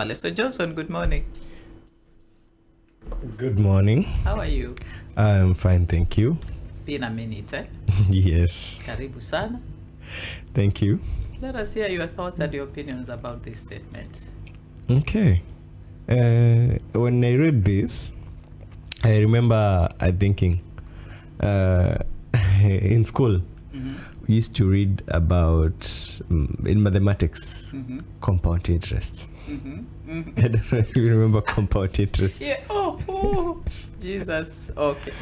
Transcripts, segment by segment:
pale. So Johnson, good morning. Good morning. How are you? I'm fine, thank you. It's been a minute, eh? Yes. Karibu sana. Thank you. Let us hear your thoughts and your opinions about this statement. Okay. When I read this, I remember thinking in school, we used to read about, in mathematics, compound interest. I don't know if you remember compound interest. Yeah. Oh, Jesus. Okay.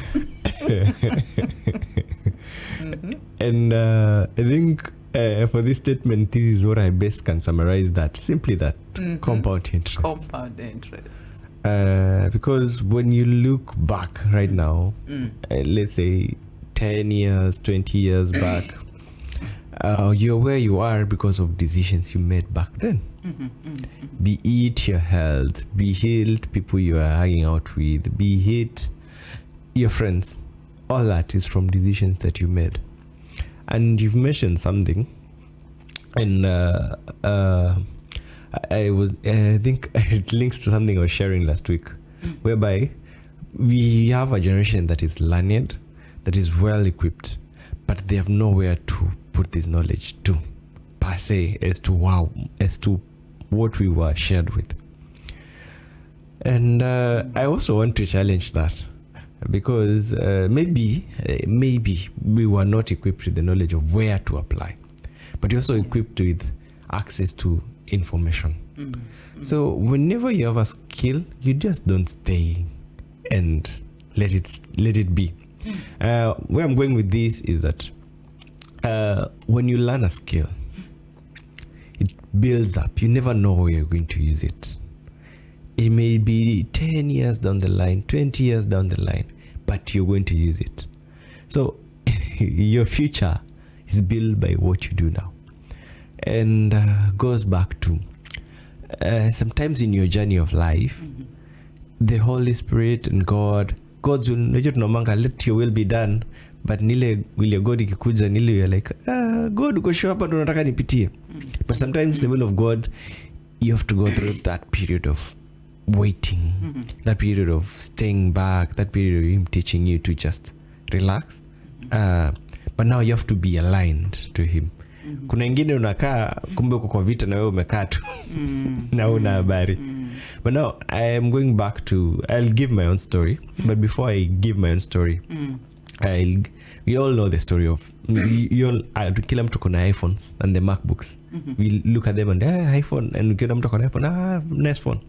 And I think for this statement, this is what I best can summarize that. Simply that, compound interest. Compound interest. Because when you look back right now, let's say 10 years, 20 years back, you're where you are because of decisions you made back then. Be it your health, be it people you are hanging out with, be it your friends. All that is from decisions that you made. And you've mentioned something, and I think it links to something I was sharing last week, whereby we have a generation that is learned, that is well equipped, but they have nowhere to put this knowledge to, per se, as to what we were shared with. And I also want to challenge that, because maybe we were not equipped with the knowledge of where to apply, but you're also equipped with access to information. So whenever you have a skill, you just don't stay and let it be. Where I'm going with this is that when you learn a skill, it builds up. You never know where you're going to use it. It may be 10 years down the line, 20 years down the line, but you're going to use it. So your future is built by what you do now. And goes back to sometimes in your journey of life, the Holy Spirit and God's will, let your will be done. But nile will your God ikikuja, nile you're like, God uko show hapa ndo nataka nipitie. But sometimes the will of God, you have to go through that period of waiting, that period of staying back, that period of him teaching you to just relax. But now you have to be aligned to him. Kuna ingine unakaa kumbe uko kwa vita na wewe umekaa tu na una habari. But now I am going back to, I'll give my own story. But before I give my own story, we all know the story of kila mtu kuna iPhones and the MacBooks. We look at them and iPhone, and kila mtu kuna iPhone, nice phone.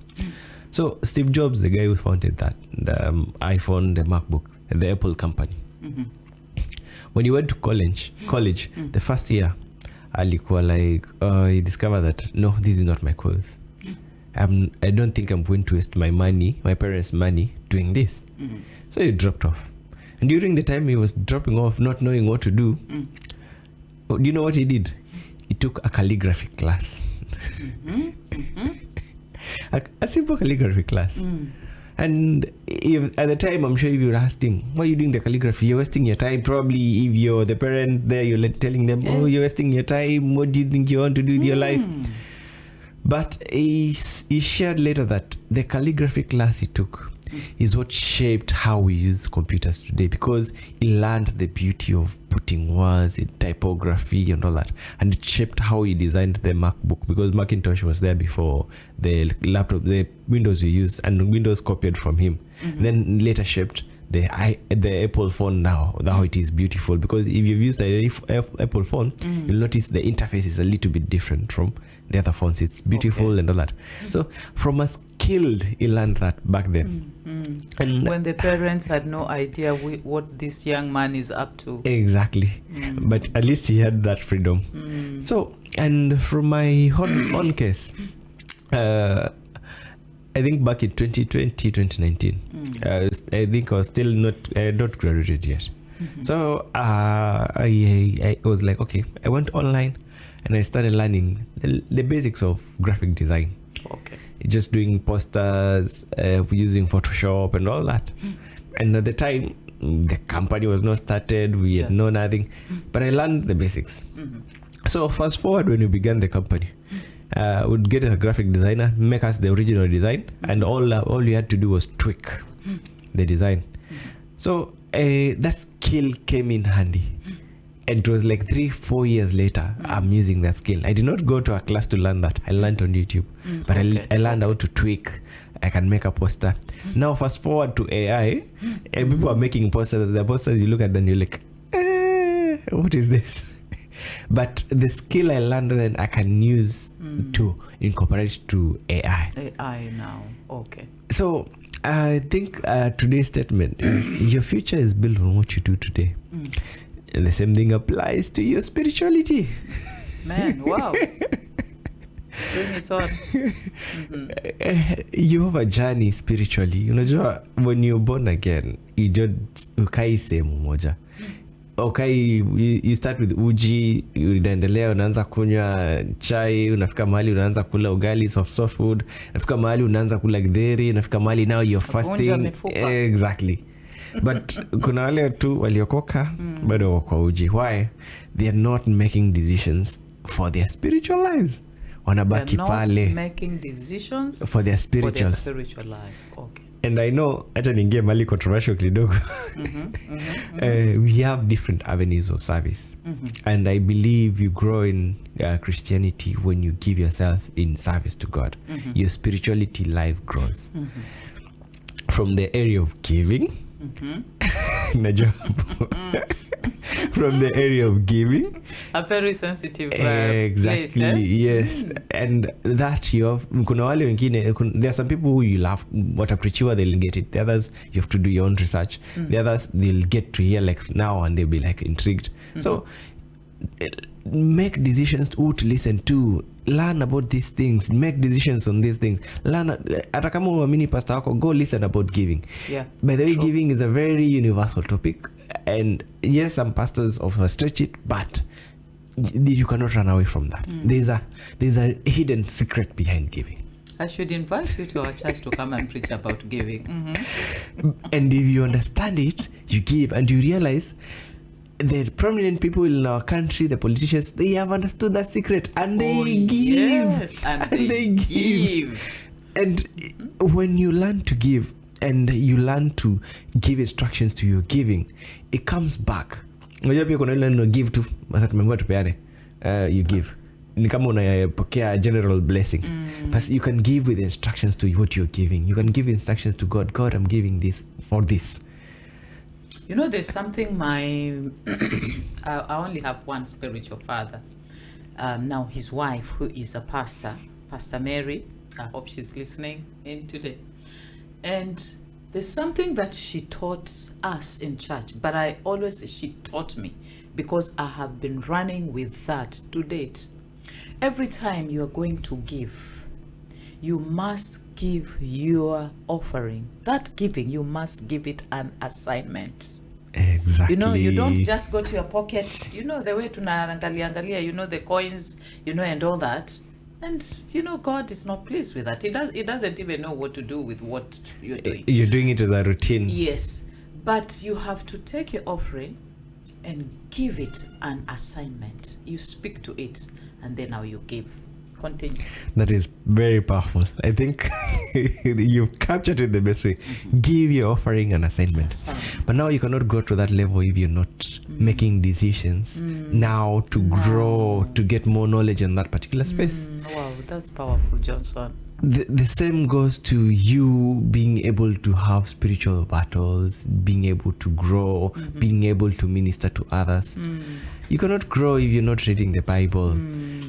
So Steve Jobs, the guy who founded that, the iPhone, the MacBook, the Apple company. When he went to college, the first year, alikuwa like, he discovered that, no, this is not my course. I don't think I'm going to waste my money, my parents' money, doing this. So he dropped off. And during the time he was dropping off, not knowing what to do, do you know what he did? He took a calligraphy class. A simple calligraphy class. And at the time, I'm sure if you asked him, why are you doing the calligraphy? You're wasting your time. Probably if you're the parent there, you're telling them, oh, you're wasting your time. What do you think you want to do with your life? But he shared later that the calligraphy class he took is what shaped how we use computers today, because he learned the beauty of putting words in typography and all that, and it shaped how he designed the MacBook, because Macintosh was there before the laptop, the Windows we use, and Windows copied from him. Then later shaped the Apple phone now, how it is beautiful, because if you've used an Apple phone, you'll notice the interface is a little bit different from the other phones. It's beautiful and all that. So from a skilled, he learned that back then. And when the parents had no idea what this young man is up to. Exactly. But at least he had that freedom. So, and from my own case, I think back in 2020, 2019, I think I was still not graduated yet. So I was like, okay, I went online and I started learning the basics of graphic design. Okay. Just doing posters, using Photoshop and all that. And at the time, the company was not started, we had known nothing, but I learned the basics. So fast forward when we began the company, would get a graphic designer, make us the original design, and all you had to do was tweak the design. So that skill came in handy. And it was like 3-4 years later, I'm using that skill. I did not go to a class to learn that. I learned on YouTube. But I learned how to tweak. I can make a poster. Now, fast forward to AI, and people are making posters. The posters, you look at them, you're like, what is this? But the skill I learned then, I can use to incorporate to AI. AI now, okay. So, I think today's statement is your future is built on what you do today. And the same thing applies to your spirituality. Man, wow. Bring it on. You have a journey spiritually. Unajua, when you're born again, you don't ukai sehemu moja. Okay, you start with uji, unaendelea unaanza kunywa chai, unafika mahali unaanza kula ugali, soft food, unafika mahali unaanza kula githeri, unafika mahali now you're fasting. Exactly. But kuna wale tu waliokoka bado wako uji. Why? They are not making decisions for their spiritual lives. Wanabaki pale making decisions for their spiritual life. Okay. And I know hata ningie mali controversial kidogo. We have different avenues of service. And I believe you grow in Christianity when you give yourself in service to God. Your spirituality life grows. From the area of giving, from the area of giving, a very sensitive exactly place, eh? Yes. And that you have kuna wale wengine, there are some people who you love watapreachiwa, they'll get it. The others you have to do your own research. The others they'll get to hear like now and they'll be like intrigued. So make decisions who to listen to, learn about these things, make decisions on these things, learn. Hata kama uamini pastor wako, go listen about giving. By the way, giving is a very universal topic, and yes, some pastors often stretch it, but you cannot run away from that. There's a hidden secret behind giving. I should invite you to our church to come and preach about giving. And if you understand it, you give, and you realize the prominent people in our country, the politicians, they have understood that secret, and they give. Yes, and they give. And when you learn to give, and you learn to give instructions to your giving, it comes back. Unajua pia kuna ile give tu, basi tumeambiwa tupeane. You give. Ni kama unapokea general blessing. But you can give with instructions to what you're giving. You can give instructions to God. God, I'm giving this for this. You know, there's something I only have one spiritual father. Now his wife, who is a pastor, Pastor Mary, I hope she's listening in today. And there's something that she taught us in church, but she taught me because I have been running with that to date. Every time you are going to give, you must give your offering. That giving, you must give it an assignment. Exactly. You know, you don't just go to your pocket, you know, the way tunaangalia, you know, the coins, you know, and all that. And, you know, God is not pleased with that. He doesn't even know what to do with what you're doing. You're doing it as a routine. Yes. But you have to take your offering and give it an assignment. You speak to it, and then now you give. Continue. That is very powerful. I think you've captured it the best way. Give your offering an assignment. But now you cannot go to that level if you're not making decisions now to grow, to get more knowledge in that particular space. Wow, that's powerful, Johnson. The same goes to you being able to have spiritual battles, being able to grow, being able to minister to others. You cannot grow if you're not reading the Bible.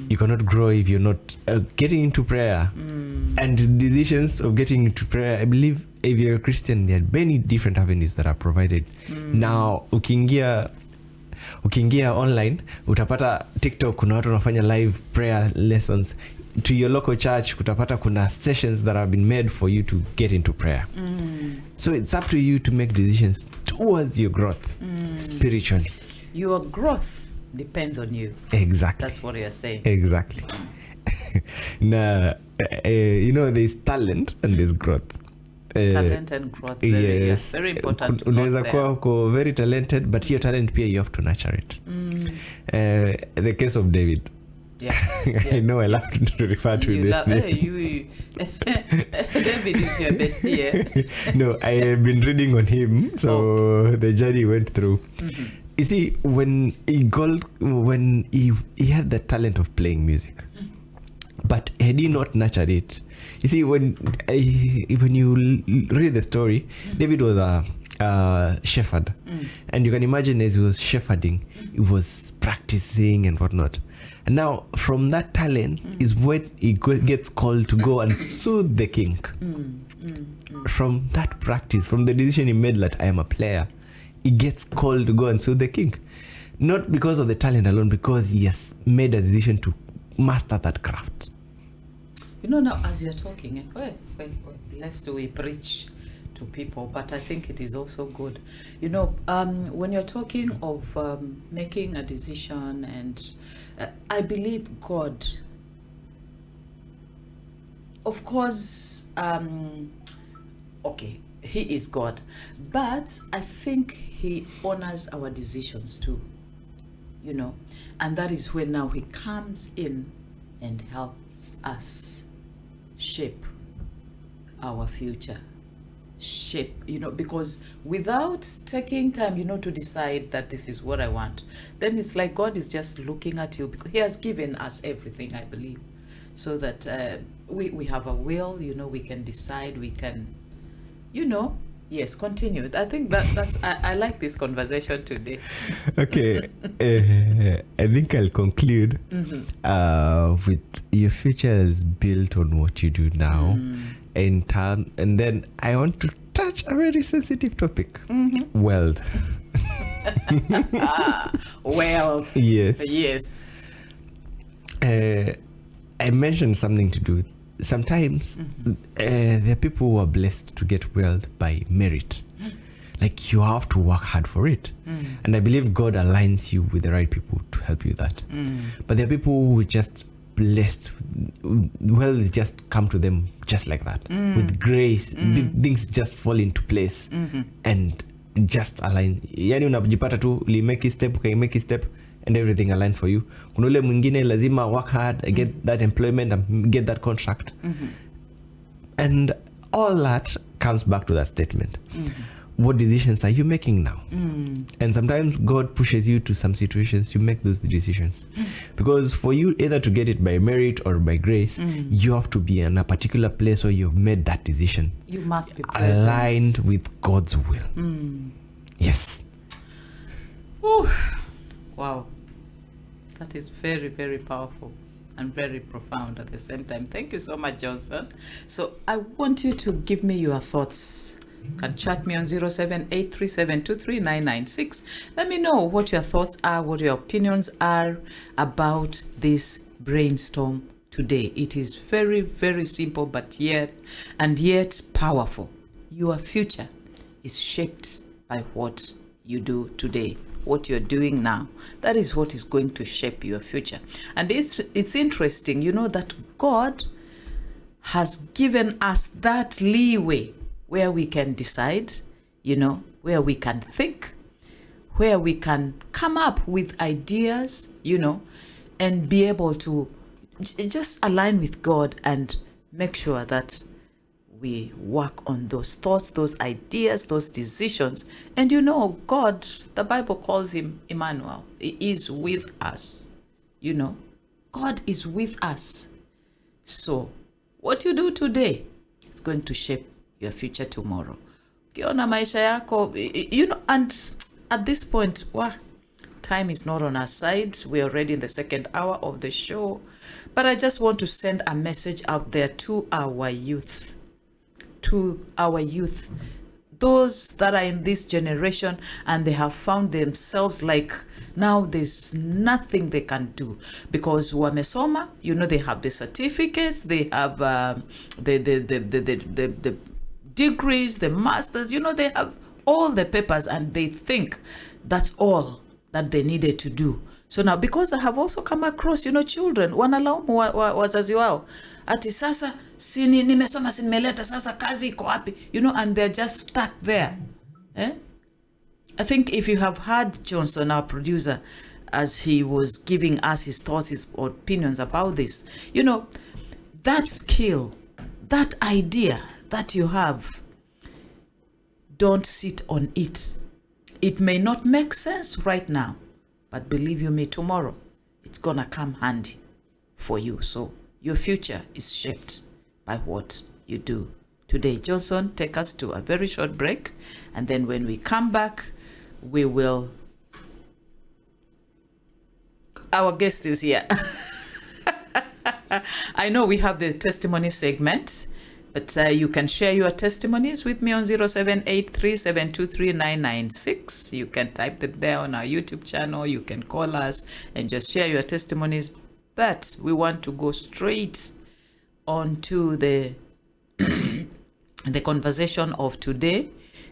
You cannot grow if you're not getting into prayer. And the decisions of getting into prayer, I believe if you're a Christian, there are many different avenues that are provided. Now, ukiingia online, utapata TikTok, kuna watu wanafanya live prayer lessons. To your local church, kutapata kuna sessions that have been made for you to get into prayer. So it's up to you to make decisions towards your growth spiritually. Your growth depends on you. Exactly. That's what you're saying. Exactly. Now, you know, there's talent and there's growth. Talent and growth. Very important. Unaweza kuwa uko very talented, but your talent pia you have to nurture it. The case of David. Yeah. I know I love to refer to You this love, name. hey, you. David is your bestie, eh? No, I have been reading on him, so the journey went through. Mm-hmm. You see, when he had the talent of playing music, but had he not nurtured it, you see, when you read the story, David was a shepherd, and you can imagine as he was shepherding, he was practicing and whatnot. And now, from that talent is when he gets called to go and soothe the king. From that practice, from the decision he made that I am a player, he gets called to go and soothe the king. Not because of the talent alone, because he has made a decision to master that craft. You know, now as you're talking, lest we preach to people, but I think it is also good. You know, when you're talking of making a decision, and I believe God, of course, okay, He is God, but I think He honors our decisions too, you know, and that is when now He comes in and helps us shape our future. Shape, you know, because without taking time, you know, to decide that this is what I want, then it's like God is just looking at you, because He has given us everything, I believe, so that we have a will, you know, we can decide, we can, you know. Yes, continue. I think that's I like this conversation today. Okay, I think I'll conclude with your future is built on what you do now, and then I want to touch a very sensitive topic: wealth. Wealth. Yes. I mentioned something to do with. Sometimes there are people who are blessed to get wealth by merit. Like, you have to work hard for it. And I believe God aligns you with the right people to help you that. But there are people who are just blessed. Wealth just come to them just like that. With grace, things just fall into place and just align. Yani unajipata tu, make a step, and everything aligns for you. Kuna ule mwingine lazima work hard, get that employment and get that contract. And all that comes back to that statement. What decisions are you making now? And sometimes God pushes you to some situations, you make those decisions. Because for you either to get it by merit or by grace, you have to be in a particular place where you've made that decision. You must be present, aligned with God's will. Yes. Ooh. Wow, that is very, very powerful and very profound at the same time. Thank you so much, Johnson. So I want you to give me your thoughts. You can chat me on 0783723996. Let me know what your thoughts are, what your opinions are about this brainstorm today. It is very, very simple, but yet powerful. Your future is shaped by what you do today. What you're doing now, that is what is going to shape your future. And it's interesting, you know, that God has given us that leeway where we can decide, you know, where we can think, where we can come up with ideas, you know, and be able to just align with God and make sure that we work on those thoughts, those ideas, those decisions. And you know, God, the Bible calls Him Emmanuel. He is with us. You know, God is with us. So what you do today is going to shape your future tomorrow. Ukiona maisha yako, you know, and at this point, time is not on our side. We're already in the second hour of the show. But I just want to send a message out there to our youth. Those that are in this generation and they have found themselves like now there's nothing they can do because wamesoma, you know, they have the certificates, they have the degrees, the masters, you know, they have all the papers and they think that's all that they needed to do. So now, because I have also come across, you know, children wanalaumu wazazi wao ati sasa sini nimesoma nimeleta sasa kazi iko wapi, you know, and they're just stuck there. I think if you have heard Johnson, our producer, as he was giving us his thoughts, his opinions about this. You know, that skill, that idea that you have, don't sit on it. It may not make sense right now, but believe you me, tomorrow it's gonna come handy for you. So your future is shaped by what you do today. Johnson, take us to a very short break, and then when we come back, we will... Our guest is here. I know we have the testimony segment, but you can share your testimonies with me on 0783723996. You can type them there on our YouTube channel. You can call us and just share your testimonies. But we want to go straight on to the the conversation of today,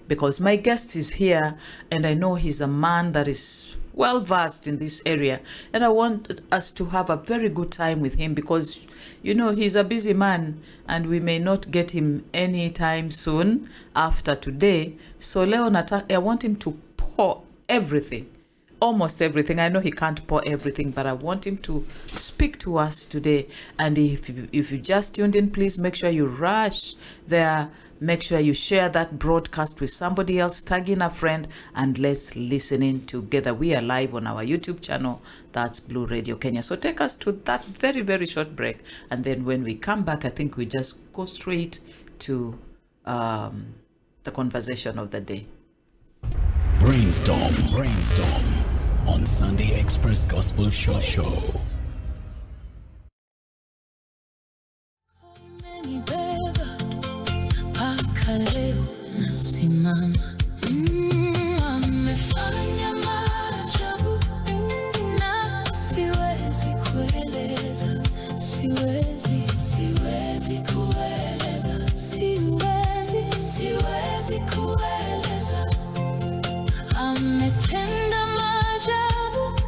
because my guest is here and I know he's a man that is well versed in this area, and I want us to have a very good time with him, because you know he's a busy man and we may not get him anytime soon after today. So Leo, I want him to pour everything, almost everything. I know he can't pour everything, but I want him to speak to us today. And if you just tuned in, please make sure you rush there. Make sure you share that broadcast with somebody else, tag in a friend, and let's listen in together. We are live on our YouTube channel. That's Blue Radio Kenya. So take us to that very, very short break. And then when we come back, I think we just go straight to the conversation of the day. Brainstorm on Sunday Express Gospel Show. Leo nasimama, amefanya maajabu na siwezi kueleza, siwezi kueleza, siwezi kueleza. Ametenda maajabu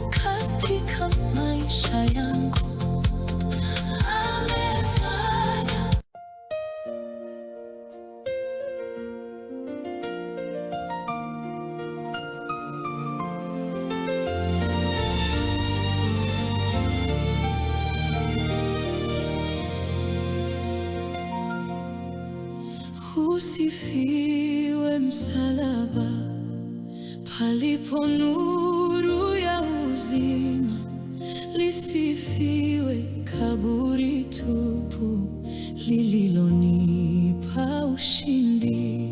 katika maisha yangu. Usifiwe msalaba, palipo nuru ya uzima. Lisifiwe kaburi tupu, lililonipa ushindi.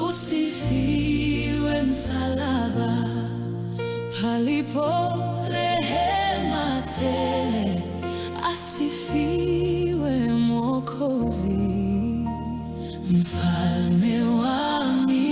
Usifiwe msalaba, palipo rehema tele. Asifiwe Mwokozi, Mfalme